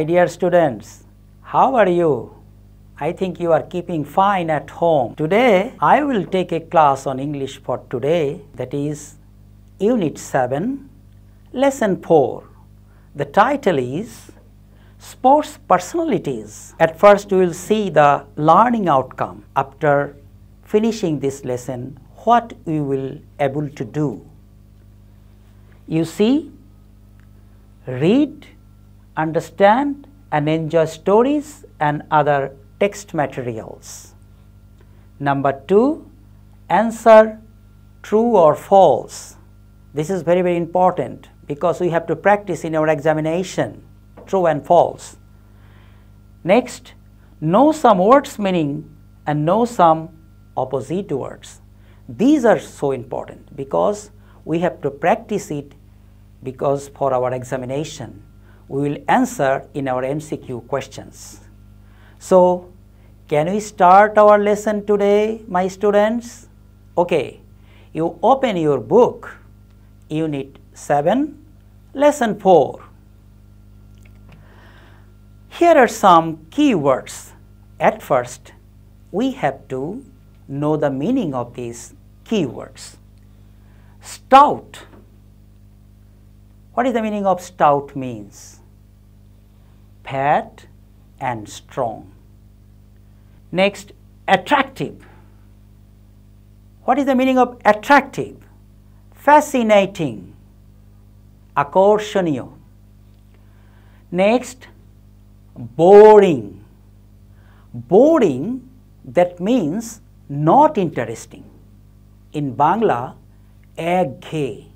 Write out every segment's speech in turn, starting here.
My dear students, how are you? I think you are keeping fine at home. Today, I will take a class on English for today, that is Unit 7, Lesson 4. The title is Sports Personalities. At first, we will see the learning outcome. After finishing this lesson, what we will able to do. You see, read, understand and enjoy stories and other text materials. Number 2, answer true or false. This is very, very important because we have to practice in our examination, true and false. Next, know some words meaning and know some opposite words. These are so important because we have to practice it, because for our examination we will answer in our MCQ questions. So, can we start our lesson today, my students? Okay, you open your book, Unit 7, Lesson 4. Here are some keywords. At first, we have to know the meaning of these keywords. Stout. What is the meaning of stout means? Fat and strong. Next, attractive. What is the meaning of attractive? Fascinating, akorshoniyo. Next, boring. Boring, that means not interesting. In Bangla, ekghe.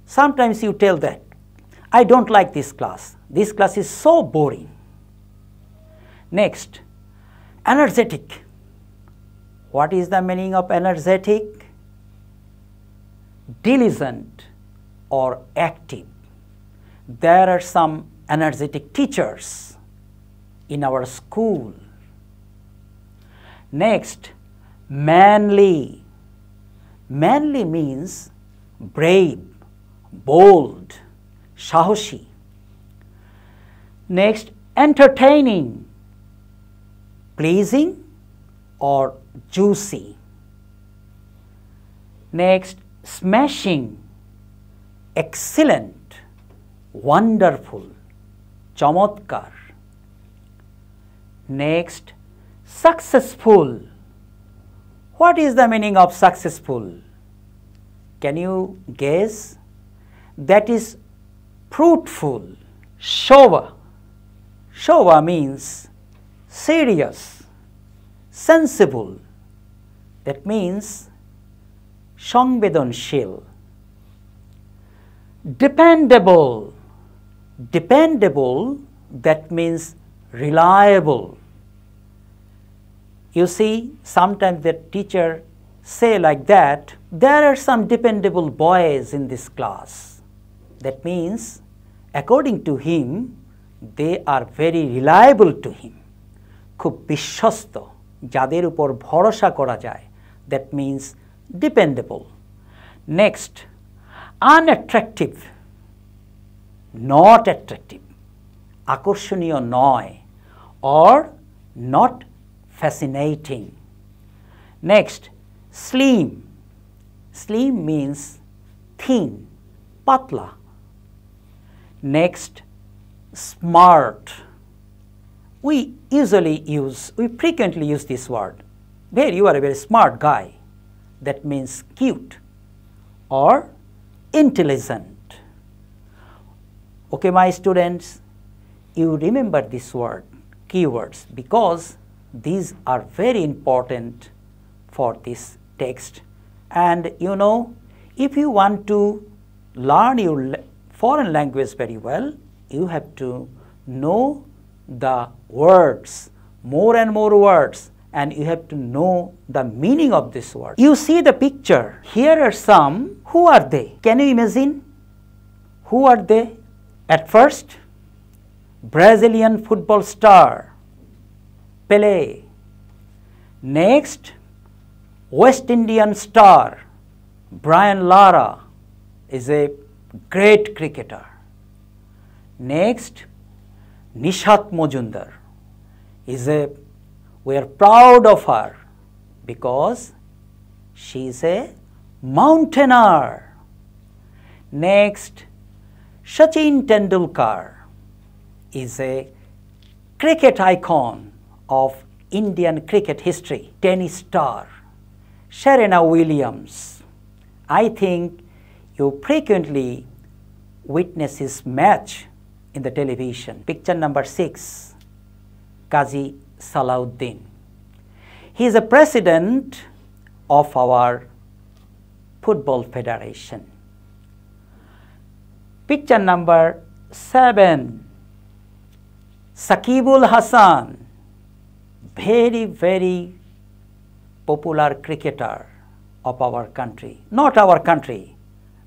Sometimes you tell that, I don't like this class. This class is so boring. Next, energetic. What is the meaning of energetic? Diligent or active. There are some energetic teachers in our school. Next, manly. Manly means brave, bold, sahoshi. Next, entertaining, pleasing or juicy. Next, smashing, excellent, wonderful, chamatkar. Next, successful. What is the meaning of successful? Can you guess? That is fruitful. Shova. Shova means serious, sensible. That means সংবেদনশীল. Dependable. Dependable, that means reliable. You see, sometimes the teacher say like that, there are some dependable boys in this class. That means, according to him, they are very reliable to him. খুব বিশ্বস্ত, যাদের উপর ভরসা করা যায়. That means dependable. Next, unattractive. Not attractive. আকর্ষণীয় নয় or not fascinating. Next, slim. Slim means thin, patla. Next, smart. We frequently use this word. Where you are a very smart guy. That means cute or intelligent. Okay, my students, you remember this word, keywords, because these are very important for this text. And you know, if you want to learn your foreign language very well, you have to know the words, more and more words, and you have to know the meaning of this word. You see the picture. Here are some. Who are they? Can you imagine? Who are they? At first, Brazilian football star, Pelé. Next, West Indian star, Brian Lara is a great cricketer. Next, Nishat Majumdar we are proud of her because she is a mountaineer. Next, Sachin Tendulkar is a cricket icon of Indian cricket history, tennis star. Serena Williams, I think you frequently witness his match in the television. Picture number 6, Kazi Salauddin. He is a president of our Football Federation. Picture number 7, Sakibul Hasan, very popular cricketer of our country. Not our country.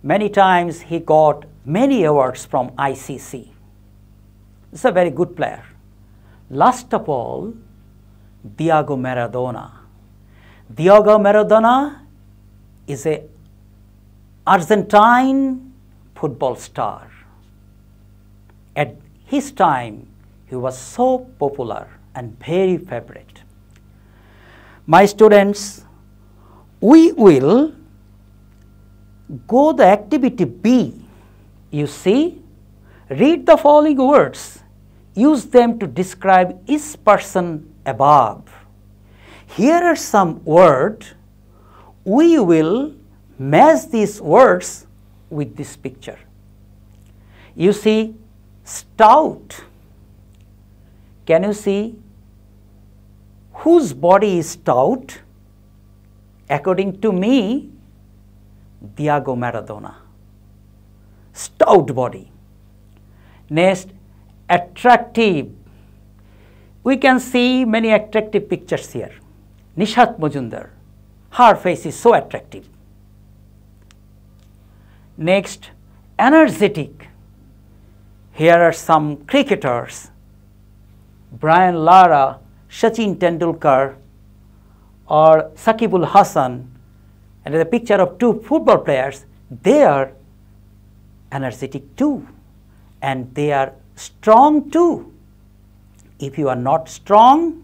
Many times he got many awards from ICC. He's a very good player. Last of all, Diego Maradona. Diego Maradona is an Argentine football star. At his time, he was so popular and very favorite. My students, we will go the activity B. You see, read the following words. Use them to describe each person above. Here are some words. We will match these words with this picture. You see, stout. Can you see whose body is stout? According to me, Diego Maradona. Stout body. Next, attractive. We can see many attractive pictures here. Nishat Majumdar. Her face is so attractive. Next, energetic. Here are some cricketers. Brian Lara, Sachin Tendulkar, or Sakibul Hasan, and the picture of 2 football players. They are energetic too, and they are strong too. If you are not strong,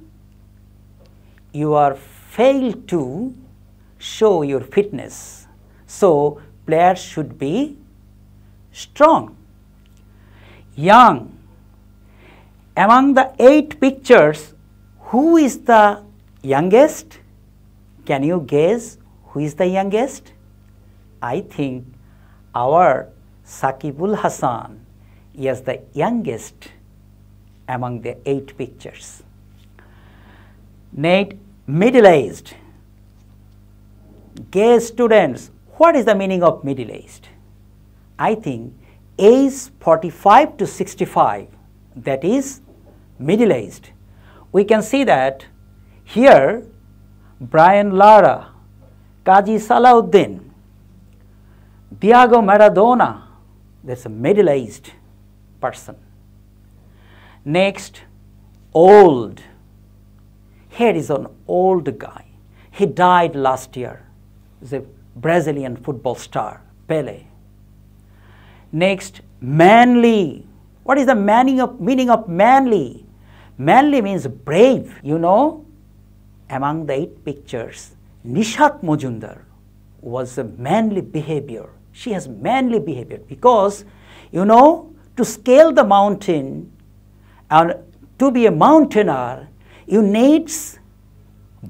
you are failed to show your fitness. So players should be strong. Young. Among the 8 pictures, who is the youngest? Can you guess who is the youngest? I think our Sakibul Hasan is the youngest among the 8 pictures. Next, middle-aged. Guess, students, what is the meaning of middle-aged? I think age 45 to 65, that is middle-aged. We can see that here Brian Lara, Kazi Salauddin, Diego Maradona, that's a middle-aged person. Next, old. Here is an old guy. He died last year. He's a Brazilian football star, Pelé. Next, manly. What is the meaning of manly? Manly means brave. You know, among the 8 pictures, Nishat Majumdar was a manly behavior. She has manly behavior because, you know, to scale the mountain and to be a mountaineer, you need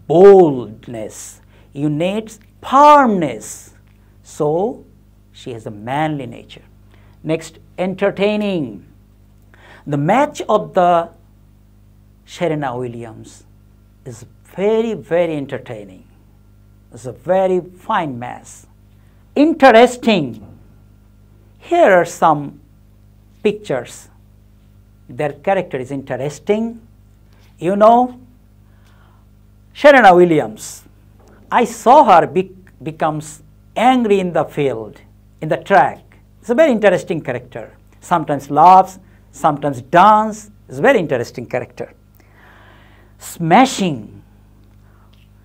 boldness, you need firmness. So she has a manly nature. Next, entertaining. The match of the Serena Williams is very entertaining. It's a very fine match. Interesting. Here are some pictures. Their character is interesting. You know, Serena Williams, I saw her becomes angry in the field, in the track. It's a very interesting character. Sometimes laughs, sometimes dance. It's a very interesting character. Smashing.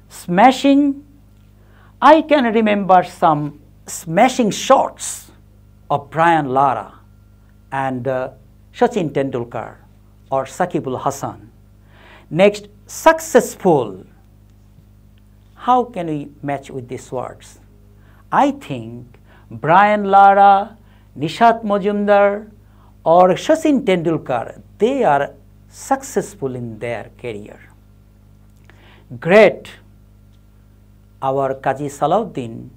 Smashing. I can remember some smashing shots of Brian Lara and Sachin Tendulkar or Sakibul Hasan. Next, successful. How can we match with these words? I think Brian Lara, Nishat Majumdar or Sachin Tendulkar, they are successful in their career. Great. Our Kazi Salahuddin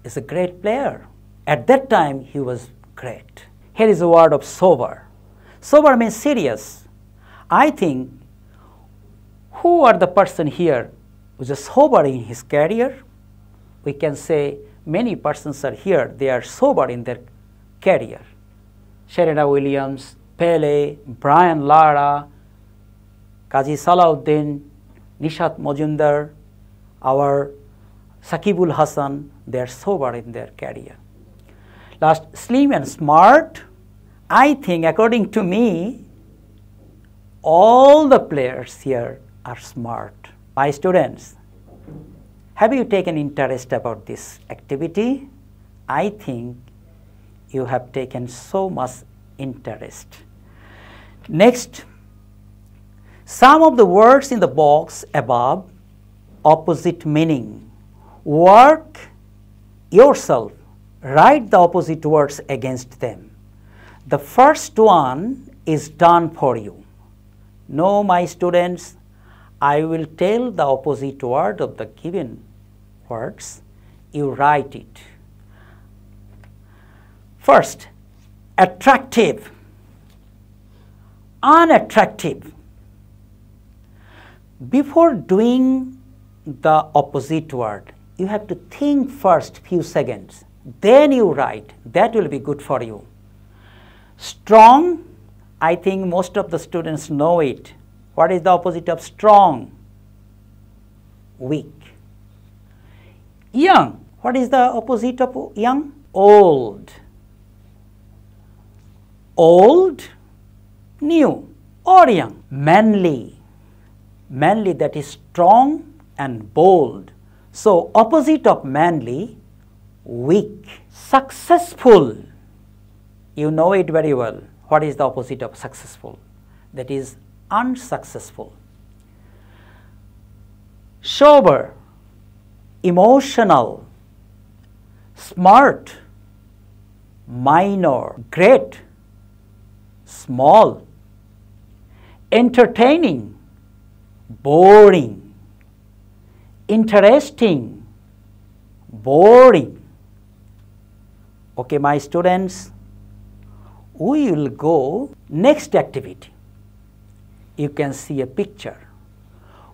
is a great player. At that time, he was great. Here is a word of sober. Sober means serious. I think who are the person here who is sober in his career? We can say many persons are here, they are sober in their career. Serena Williams, Pele, Brian Lara, Kazi Salahuddin, Nishat Majumdar, our Sakibul Hasan, they are sober in their career. Last, slim and smart. I think according to me, all the players here are smart. My students, have you taken interest about this activity? I think you have taken so much interest. Next, some of the words in the box above, opposite meaning. Work yourself, write the opposite words against them. The first one is done for you. No, my students, I will tell the opposite word of the given words. You write it. First, attractive, unattractive. Before doing the opposite word, you have to think first few seconds. Then you write. That will be good for you. Strong, I think most of the students know it. What is the opposite of strong? Weak. Young, what is the opposite of young? Old. Old, new or young. Manly. Manly, that is strong and bold. So, opposite of manly, weak. Successful, you know it very well. What is the opposite of successful? That is unsuccessful. Sober, emotional, smart, minor, great, small, entertaining, boring, interesting, boring. Okay, my students, we will go next activity. You can see a picture.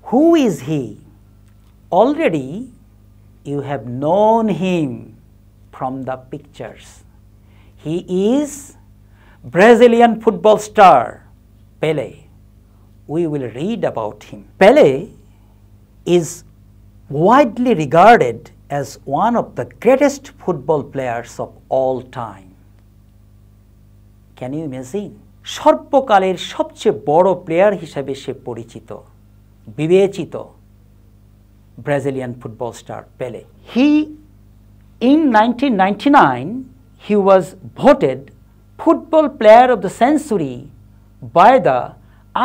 Who is he? Already you have known him from the pictures. He is Brazilian football star, Pele. We will read about him. Pele is widely regarded as one of the greatest football players of all time. Can you imagine? সর্বকালের সবচেয়ে বড় player হিসেবে সে পরিচিত, বিবেচিত, Brazilian football star Pele. In 1999, he was voted Football Player of the Century by the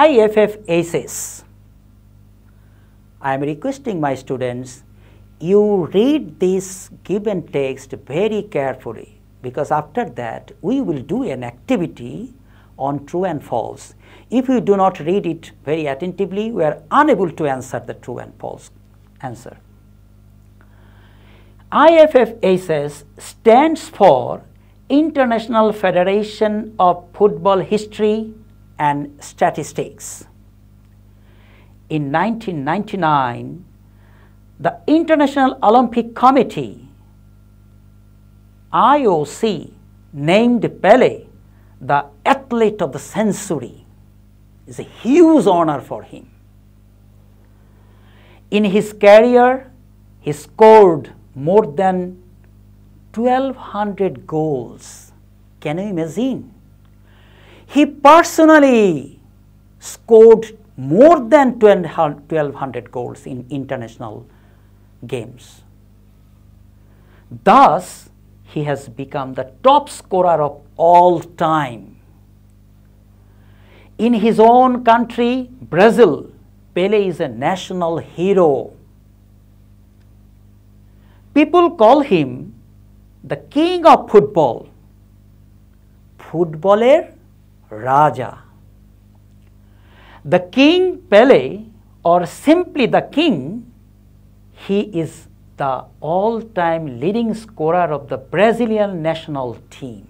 IFFHS. I am requesting my students, you read this given text very carefully, because after that we will do an activity on true and false. If you do not read it very attentively, we are unable to answer the true and false answer. IFFHS stands for International Federation of Football History and Statistics. In 1999, the International Olympic Committee, IOC, named Pele the athlete of the century. It's a huge honor for him. In his career, he scored more than 1,200 goals. Can you imagine? He personally scored more than 1,200 goals in international games. Thus, he has become the top scorer of all time. In his own country, Brazil, Pelé is a national hero. People call him the king of football, footballer Raja. The King Pelé, or simply the King, he is the all-time leading scorer of the Brazilian national team.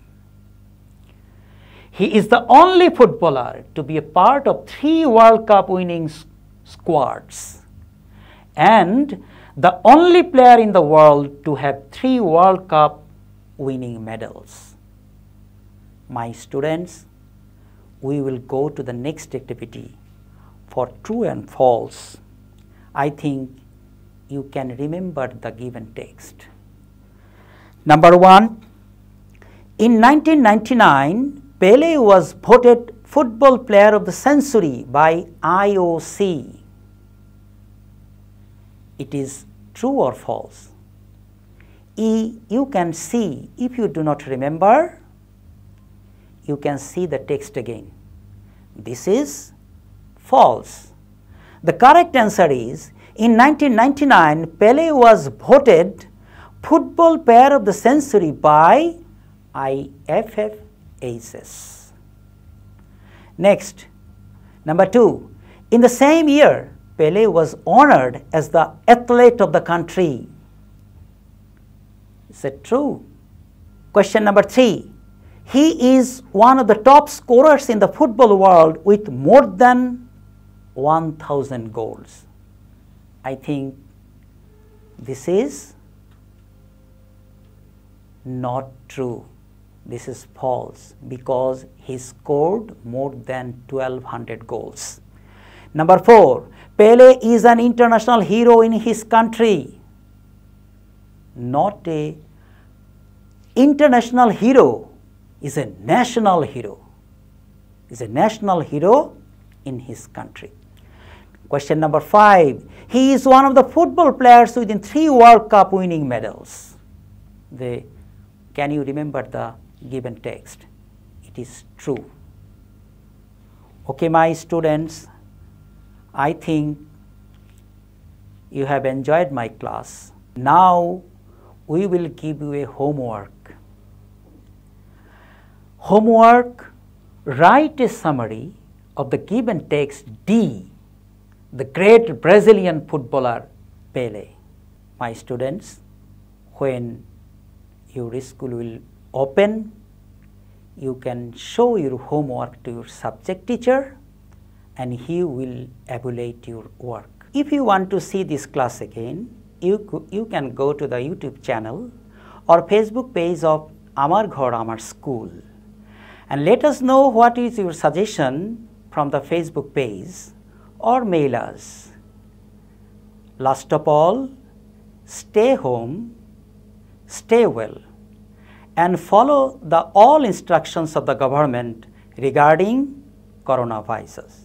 He is the only footballer to be a part of 3 World Cup winning squads and the only player in the world to have 3 World Cup winning medals. My students, we will go to the next activity for true and false. I think you can remember the given text. Number 1, in 1999, Pelé was voted Football Player of the Century by IOC. It is true or false? You can see, if you do not remember, you can see the text again. This is false. The correct answer is, in 1999, Pelé was voted Football Player of the Century by IFFHS. Next, number 2, in the same year, Pelé was honored as the athlete of the country. Is it true? Question number 3, he is one of the top scorers in the football world with more than 1,000 goals. I think this is not true. This is false because he scored more than 1,200 goals. Number 4, Pelé is an international hero in his country. Not a international hero, is a national hero. Is a national hero in his country. Question number 5, he is one of the football players within 3 World Cup winning medals. Can you remember the given text? It is true. Okay, my students, I think you have enjoyed my class. Now we will give you a homework. Homework, write a summary of the given text D, the great Brazilian footballer Pelé. My students, when your school will open, you can show your homework to your subject teacher and he will evaluate your work. If you want to see this class again, you can go to the YouTube channel or Facebook page of Amar Ghore Amar School and let us know what is your suggestion from the Facebook page or mail us. Last of all, stay home, stay well, and follow all instructions of the government regarding coronavirus.